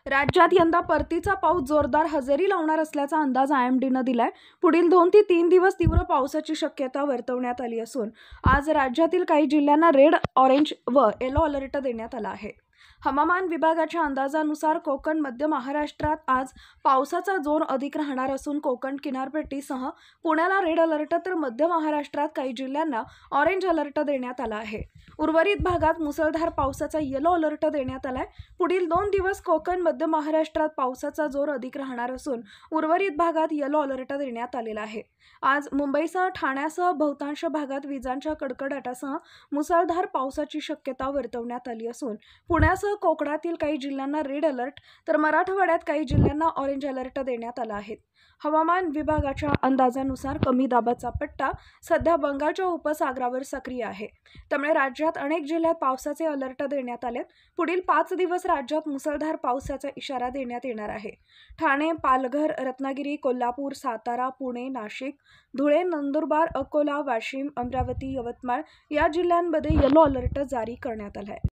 राज्यात यंदा परतीचा पाऊस जोरदार हजेरी लावणार असल्याचा अंदाज आयएमडीनं दिलाय. पुढील 2 ते 3 दिवस तीव्र पावसाची शक्यता वर्तवण्यात आली असून आज राज्यातील काही जिल्ह्यांना रेड, ऑरेंज व येलो अलर्ट देण्यात आला आहे. हवामान विभागाच्या अंदाजानुसार कोकण, मध्य महाराष्ट्रात आज पावसाचा जोर अधिक राहणार असून कोकण किनारपट्टीसह पुण्याला रेड अलर्ट तर मध्य महाराष्ट्रात काही जिल्ह्यांना ऑरेंज अलर्ट देण्यात आला आहे. उर्वरित भागात मुसळधार पावसाचा येलो अलर्ट देण्यात आलाय. पुढील 2 दिवस कोकण, मध्य महाराष्ट्रात पावसाचा जोर अधिक राहणार असून उर्वरित भागात येलो अलर्ट देण्यात आलेला आहे. आज मुंबईसह ठाण्यासह बहुतांश भागात विजांच्या कडकडाटासह मुसळधार पावसाची शक्यता वर्तवण्यात आली असून पुण्यासह कोकणातील काही जिल्ह्यांना रेड अलर्ट तर मराठवाड्यात काही जिल्ह्यांना ऑरेंज अलर्ट देण्यात आला आहे. हवामान विभागाच्या अंदाजानुसार कमी दाबाचा पट्टा सध्या बंगालच्या उपसागरावर सक्रिय आहे. त्यामुळे राज्यात अनेक जिल्ह्यात पावसाचे अलर्ट देण्यात आलेत. पुढील 5 दिवस राज्यात मुसळधार पावसाचा इशारा देण्यात येणार आहे. ठाणे, पालघर, रत्नागिरी, कोल्हापूर, सातारा, पुणे, नाशिक, धुळे, नंदुरबार, अकोला, वाशिम, अमरावती, यवतमाळ या जिल्ह्यांमध्ये येलो अलर्ट जारी करण्यात आला आहे.